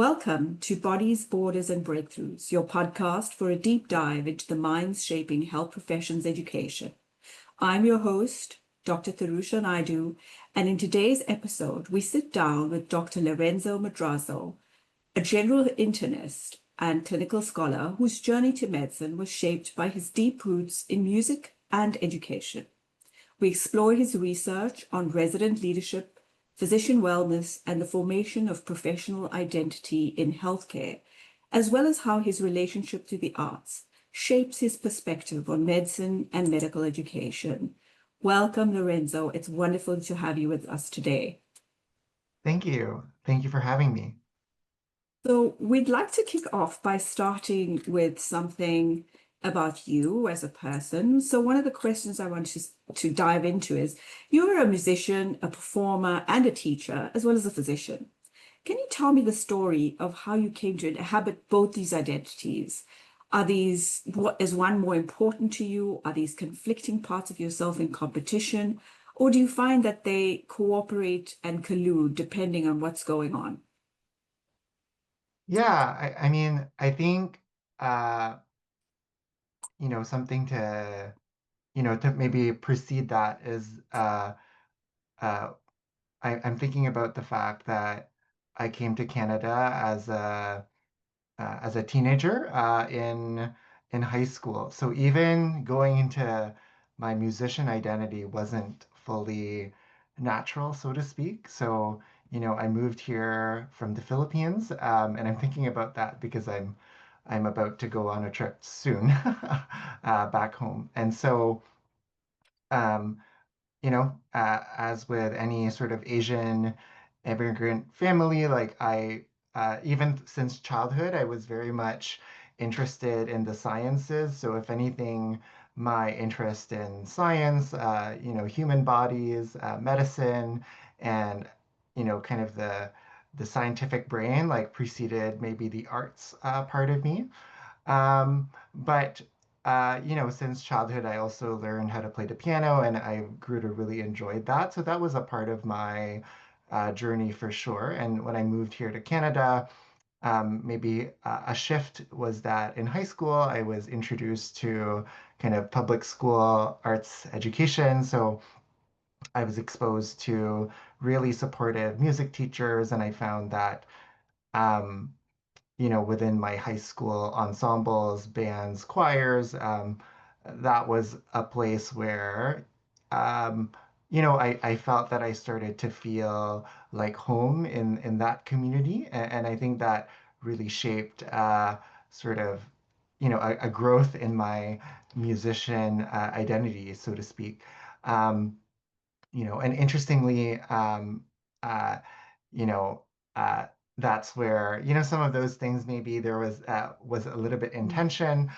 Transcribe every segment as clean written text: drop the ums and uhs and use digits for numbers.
Welcome to Bodies, Borders, and Breakthroughs, your podcast for a deep dive into the minds shaping health professions education. I'm your host, Dr. Tharusha Naidu, and in today's episode, we sit down with Dr. Lorenzo Madrazo, a general internist and clinical scholar whose journey to medicine was shaped by his deep roots in music and education. We explore his research on resident leadership, physician wellness, and the formation of professional identity in healthcare, as well as how his relationship to the arts shapes his perspective on medicine and medical education. Welcome, Lorenzo. It's wonderful to have you with us today. Thank you. Thank you for having me. So, we'd like to kick off by starting with something about you as a person. So, one of the questions I want to dive into is you're a musician, a performer, and a teacher, as well as a physician. Can you tell me the story of how you came to inhabit both these identities? Is one more important to you? Are these conflicting parts of yourself in competition? Or do you find that they cooperate and collude depending on what's going on? I think, uh, something to maybe precede that is, uh, I'm thinking about the fact that I came to Canada as a teenager in high school. So even going into my musician identity wasn't fully natural, so to speak. So, I moved here from the Philippines, and I'm thinking about that because I'm about to go on a trip soon back home. And so, um, as with any sort of Asian immigrant family, even since childhood, I was very much interested in the sciences. So, if anything, my interest in science, human bodies, medicine, and, kind of the scientific brain, like preceded maybe the arts part of me. But since childhood, I also learned how to play the piano, and I grew to really enjoy that. So that was a part of my journey for sure. And when I moved here to Canada, maybe a shift was that in high school, I was introduced to kind of public school arts education. So I was exposed to really supportive music teachers, and I found that. Um, within my high school ensembles, bands, choirs, that was a place where, um, I felt that I started to feel like home in that community. And I think that really shaped sort of, a growth in my musician identity, so to speak. Um, and interestingly, uh, you know, uh, that's where, some of those things maybe there was a little bit in tension.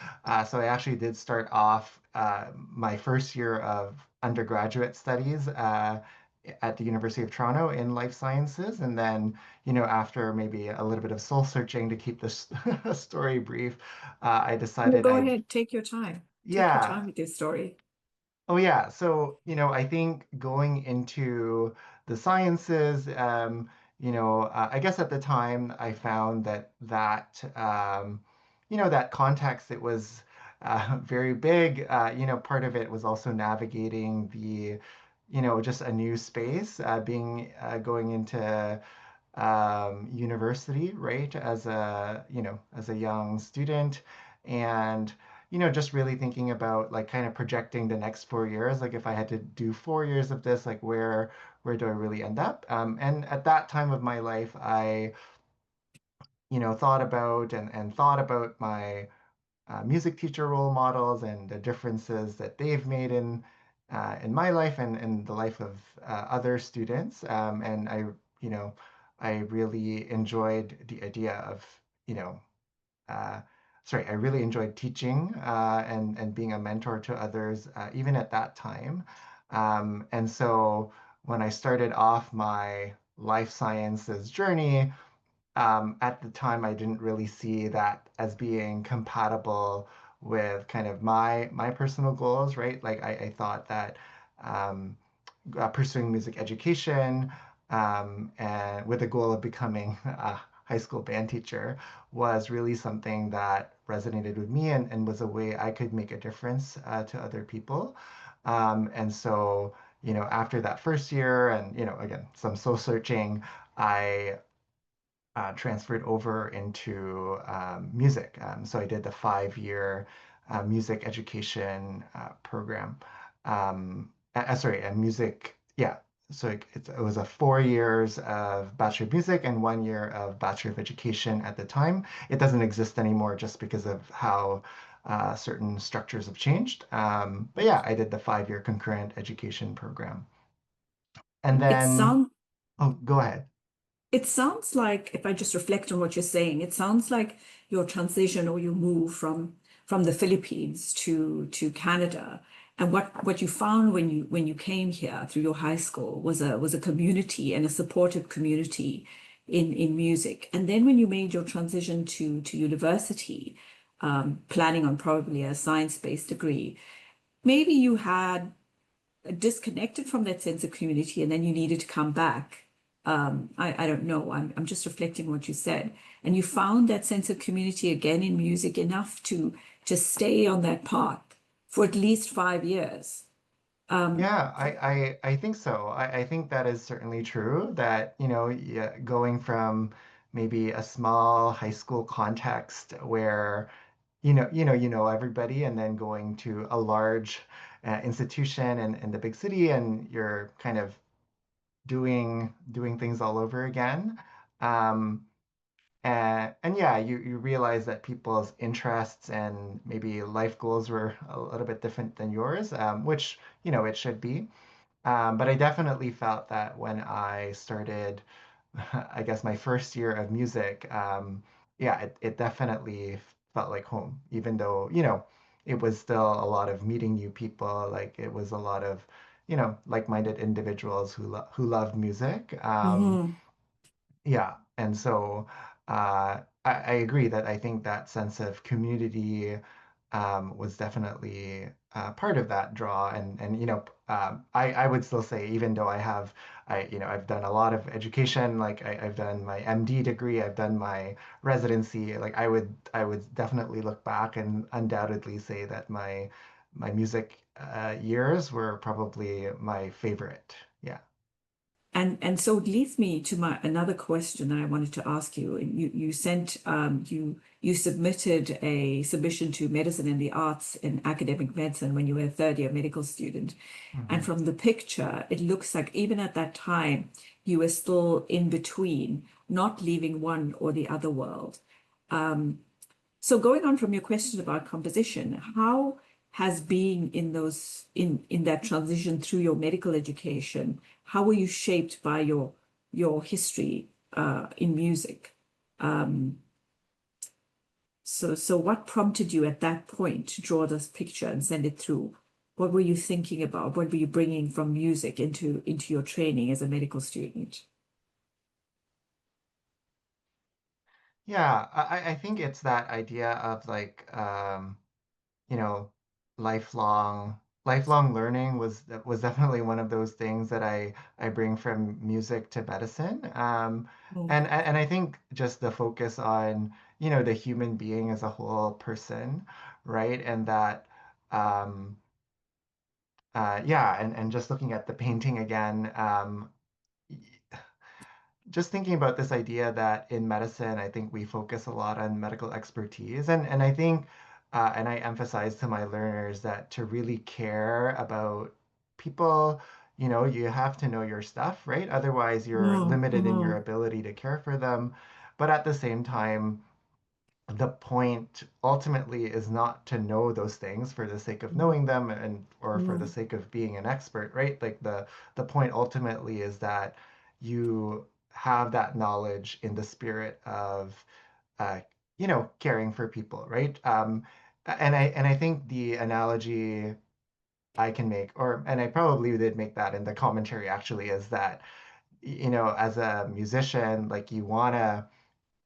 So I actually did start off my first year of undergraduate studies at the University of Toronto in life sciences, and then, after maybe a little bit of soul searching to keep this story brief, I No, decided go I'd ahead. Take your time. Take your yeah. time with your story. Oh yeah, so I think going into the sciences, I guess at the time I found that context it was very big. Part of it was also navigating just a new space, being going into university, right, as a young student, and just really thinking about like kind of projecting the next 4 years. Like if I had to do 4 years of this, like where do I really end up? And at that time of my life, I thought about my music teacher role models and the differences that they've made in my life and in the life of other students. And you know, I really enjoyed the idea of, you know, uh, I really enjoyed teaching and being a mentor to others, even at that time. And so when I started off my life sciences journey, at the time, I didn't really see that as being compatible with kind of my personal goals, right? Like I thought that um, pursuing music education and with the goal of becoming high school band teacher was really something that resonated with me and was a way I could make a difference to other people. And so, after that first year and, again, some soul searching, I transferred over into music. So I did the 5 year music education program. Sorry, a music, yeah. So it was a 4 years of Bachelor of Music and 1 year of Bachelor of Education at the time. It doesn't exist anymore just because of how certain structures have changed. But yeah, I did the 5 year concurrent education program. And It then, sounds oh, go ahead. It sounds like, if I just reflect on what you're saying, it sounds like your transition or your move from the Philippines to Canada, and what you found when you came here through your high school was a community and a supportive community in music. And then when you made your transition to university, planning on probably a science-based degree, maybe you had disconnected from that sense of community and then you needed to come back. I don't know. I'm just reflecting what you said. And you found that sense of community again in music enough to stay on that path for at least 5 years. Yeah, I think so. I think that is certainly true that, yeah, going from maybe a small high school context where, you know everybody and then going to a large institution in the big city and you're kind of doing things all over again. Um, and yeah, you realize that people's interests and maybe life goals were a little bit different than yours, which, it should be. But I definitely felt that when I started, I guess, my first year of music, yeah, it definitely felt like home, even though, it was still a lot of meeting new people. Like it was a lot of, like-minded individuals who loved music. Mhm. Yeah, and so I agree that I think that sense of community was definitely part of that draw, and I would still say even though I've done a lot of education, like I've done my MD degree, I've done my residency, like I would definitely look back and undoubtedly say that my music years were probably my favorite. Yeah. And so it leads me to my another question that I wanted to ask you. And you submitted a submission to medicine and the arts in academic medicine when you were a third year medical student. And Mhm. from the picture, it looks like even at that time, you were still in between, not leaving one or the other world. So going on from your question about composition, how has being in those in that transition through your medical education, how were you shaped by your history in music? So what prompted you at that point to draw this picture and send it through? What were you thinking about? What were you bringing from music into your training as a medical student? Yeah, I think it's that idea of like you know, lifelong learning was definitely one of those things that I bring from music to medicine. Mm, And I think just the focus on, the human being as a whole person, right? And that yeah, and just looking at the painting again, just thinking about this idea that in medicine, I think we focus a lot on medical expertise, and I think, and I emphasize to my learners that to really care about people, you have to know your stuff, right? Otherwise, you're mm, limited in your mm, ability to care for them. But at the same time, the point ultimately is not to know those things for the sake of mm, knowing them and or for the mm, sake of being an expert, right? Like the point ultimately is that you have that knowledge in the spirit of uh, caring for people, right? And I think the analogy I can make, and I probably did make that in the commentary actually, is that as a musician, like you wanna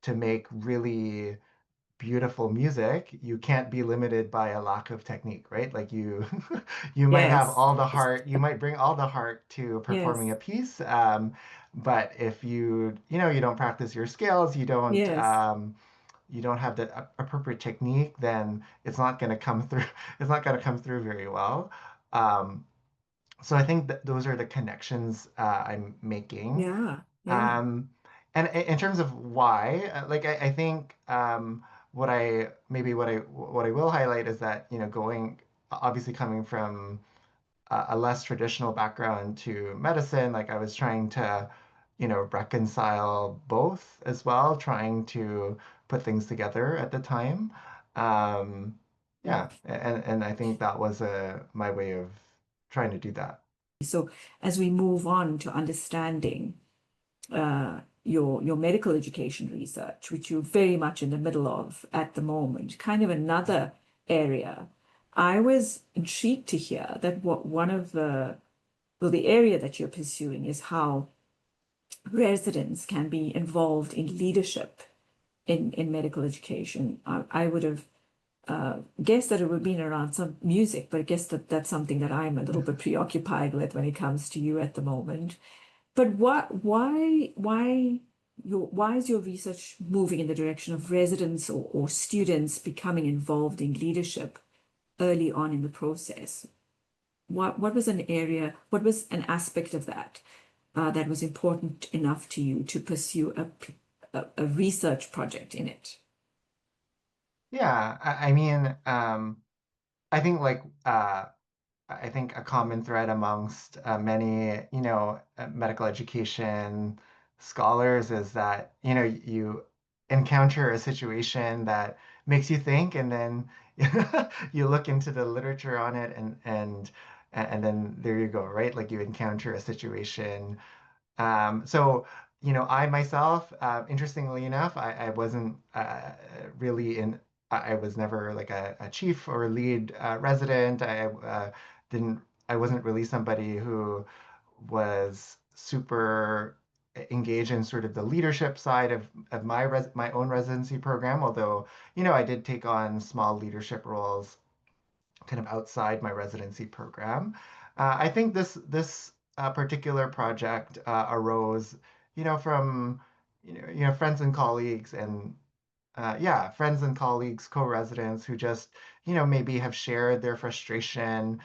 to make really beautiful music, you can't be limited by a lack of technique, right? Like you you might have Yes. all the heart, you might bring all the heart to performing Yes. a piece, but if you don't practice your scales, Yes. you don't have the appropriate technique, then it's not going to come through. It's not going to come through very well. Um, so I think that those are the connections I'm making. Yeah. Yeah. Um, and in terms of why, I think what I will highlight is that going obviously coming from a less traditional background to medicine, like I was trying to reconcile both as well, trying to put things together at the time. Um, yeah, and I think that was my way of trying to do that. So as we move on to understanding your medical education research, which you're very much in the middle of at the moment, kind of another area, I was intrigued to hear that what one of the area that you're pursuing is how residents can be involved in leadership in medical education. I would have guessed that it would have been around some music, but I guess that's something that I'm a little bit preoccupied with when it comes to you at the moment. But why is your research moving in the direction of residents or students becoming involved in leadership early on in the process? What was an area, what was an aspect of that that was important enough to you to pursue a research project in it? Yeah, I mean, I think I think a common thread amongst many, medical education scholars is that, you encounter a situation that makes you think, and then you look into the literature on it, and then there you go, right? Like you encounter a situation so, I myself, interestingly enough, I wasn't really I was never like a chief or a lead resident. Didn't, I wasn't really somebody who was super engaged in sort of the leadership side of my own residency program, although, I did take on small leadership roles kind of outside my residency program. I think this particular project arose, from friends and colleagues, and yeah, friends and colleagues, co-residents who just, maybe have shared their frustration,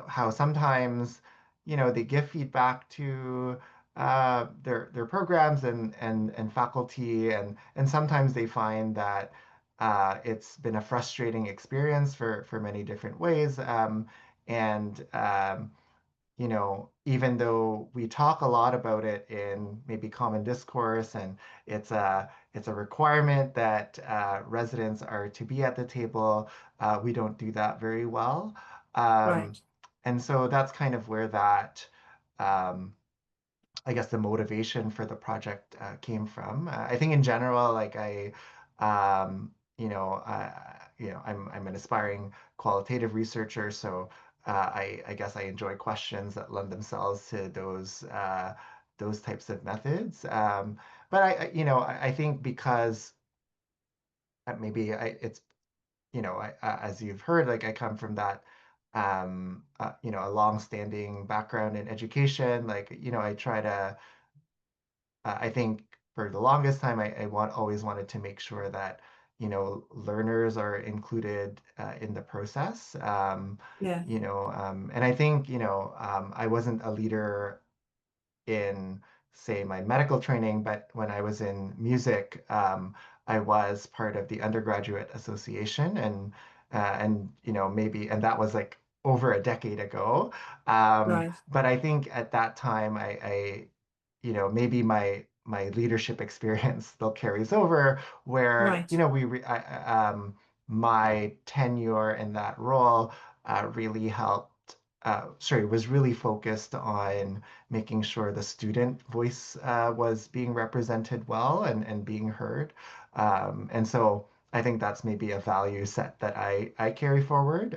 how sometimes, they give feedback to their programs and faculty, and sometimes they find that it's been a frustrating experience for many different ways. And even though we talk a lot about it in maybe common discourse, and it's a requirement that residents are to be at the table, we don't do that very well. Um, Right. and so that's kind of where that, um, I guess, the motivation for the project came from. I think in general, like I'm an aspiring qualitative researcher, so I guess I enjoy questions that lend themselves to those types of methods. But I think because maybe it's as you've heard, like I come from that a long-standing background in education. Like I try to I think for the longest time, I always wanted to make sure that, learners are included in the process. Yeah. And I think, I wasn't a leader in, say, my medical training, but when I was in music, I was part of the undergraduate association, and maybe, and that was like over a decade ago. Right. But I think at that time, maybe my leadership experience still carries over, where Right. my tenure in that role really helped. Sorry, was really focused on making sure the student voice was being represented well and being heard. And so I think that's maybe a value set that I carry forward.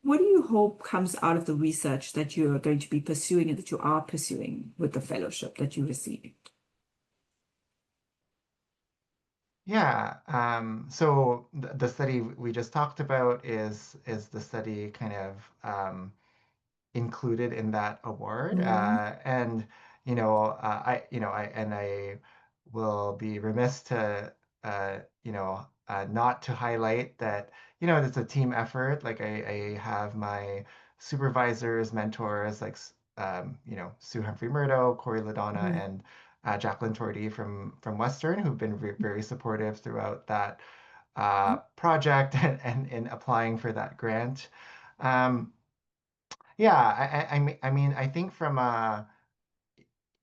What do you hope comes out of the research that you're going to be pursuing and that you are pursuing with the fellowship that you received? Yeah. So the study we just talked about is the study kind of included in that award. Mm, And I will be remiss to not to highlight that it's a team effort. Like I have my supervisors, mentors like Sue Humphrey Murdo, Corey LaDonna, mm, and Jacqueline Tordy from Western, who've been very supportive throughout that project and in applying for that grant. Um, yeah, I mean, I think from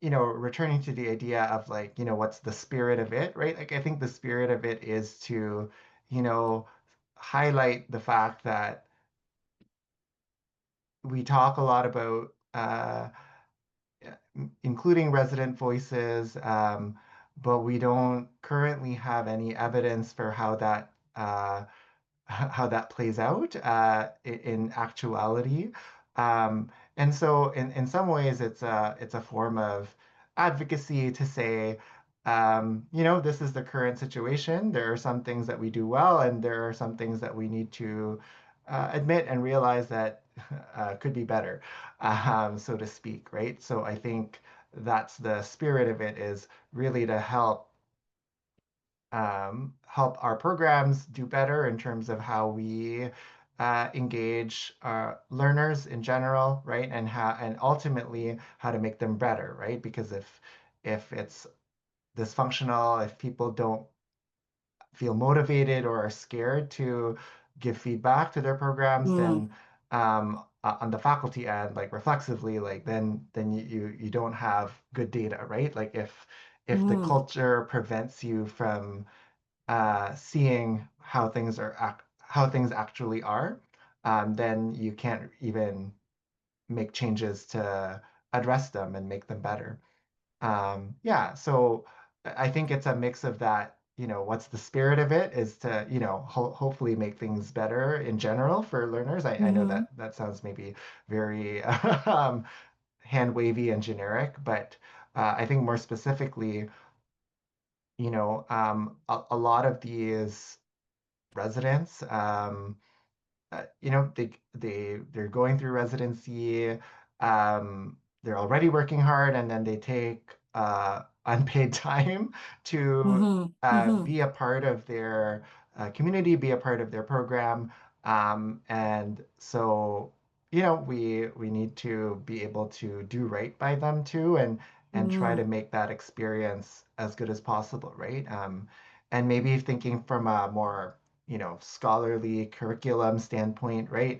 returning to the idea of like, what's the spirit of it, right? Like I think the spirit of it is to, you know, highlight the fact that we talk a lot about including resident voices, but we don't currently have any evidence for how that plays out in actuality. And so in some ways it's a form of advocacy to say, this is the current situation. There are some things that we do well, and there are some things that we need to admit and realize that could be better, so to speak, right? So I think that's the spirit of it, is really to help our programs do better in terms of how we engage learners in general, right? And ultimately how to make them better, right? Because if it's dysfunctional, if people don't feel motivated or are scared to give feedback to their programs, mm, then on the faculty end, like reflexively, like then you don't have good data, right? Like if the mm, culture prevents you from seeing how things actually are, then you can't even make changes to address them and make them better. Yeah, so I think it's a mix of that. What's the spirit of it is to, hopefully make things better in general for learners. I know mm, that sounds maybe very hand wavy and generic, but I think more specifically, a lot of these residents. They're going through residency. They're already working hard, and then they take unpaid time to mm, mm, be a part of their community, be a part of their program. And so, we need to be able to do right by them too, and try mm, to make that experience as good as possible, right? And maybe thinking from a more scholarly curriculum standpoint, right?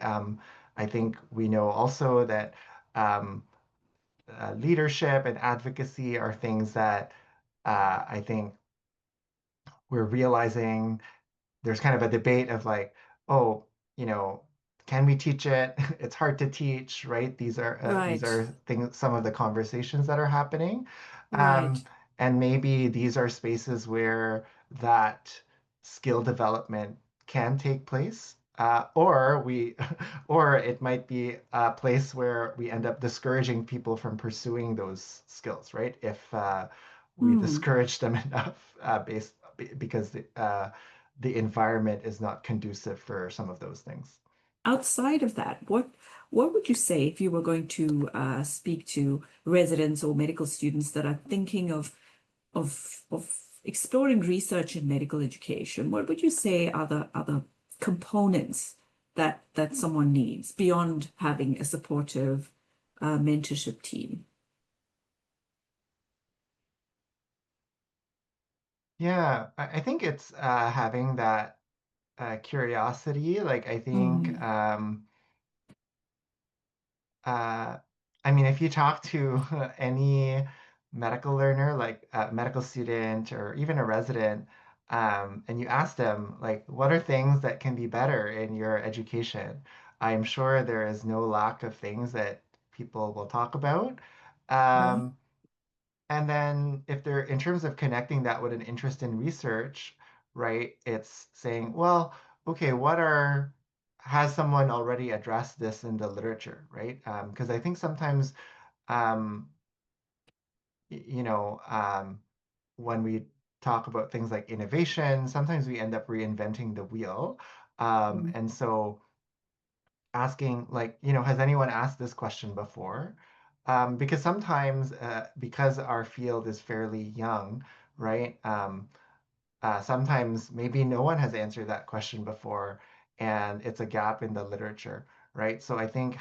I think we know also that um, leadership and advocacy are things that I think we're realizing there's kind of a debate of like, oh, you know, can we teach it? It's hard to teach, right? These right, are things, some of the conversations that are happening, um, right. and maybe these are spaces where that skill development can take place, or or it might be a place where we end up discouraging people from pursuing those skills, right? If we Hmm. discourage them enough, because the environment is not conducive for some of those things. Outside of that, what would you say if you were going to speak to residents or medical students that are thinking of exploring research in medical education? What would you say are the other components that someone needs beyond having a supportive mentorship team? Yeah, I think it's having that curiosity. Like I think, Mm, uh, I mean, if you talk to any medical learner, like a medical student or even a resident, and you ask them, like, what are things that can be better in your education? I'm sure there is no lack of things that people will talk about. mm, Um, And then if they're in terms of connecting that with an interest in research, right, it's saying, well, okay, has someone already addressed this in the literature, right? Because I think sometimes, um, y- you know, um, when we talk about things like innovation, sometimes we end up reinventing the wheel. And so asking, like, has anyone asked this question before? Because sometimes, because our field is fairly young, right? Sometimes maybe no one has answered that question before, and it's a gap in the literature, right? So I think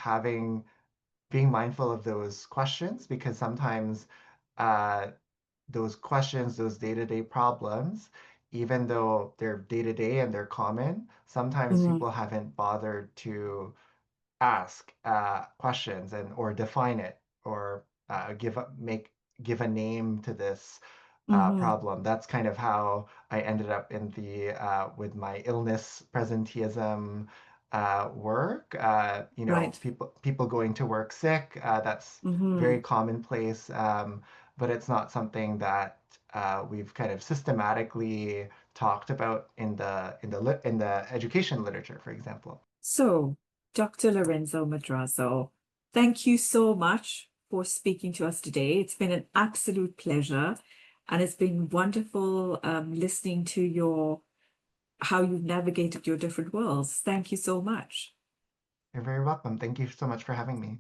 being mindful of those questions, because sometimes uh, those questions, those day-to-day problems, even though they're day-to-day and they're common, sometimes Mm-hmm. people haven't bothered to ask questions and or define it or give a name to this Mm-hmm. problem. That's kind of how I ended up in the with my illness presenteeism work. Right. People going to work sick. That's Mm-hmm. very commonplace, but it's not something that we've kind of systematically talked about in the education literature, for example. So, Dr. Lorenzo Madrazo, thank you so much for speaking to us today. It's been an absolute pleasure, and it's been wonderful listening to your how you've navigated your different worlds. Thank you so much. You're very welcome. Thank you so much for having me.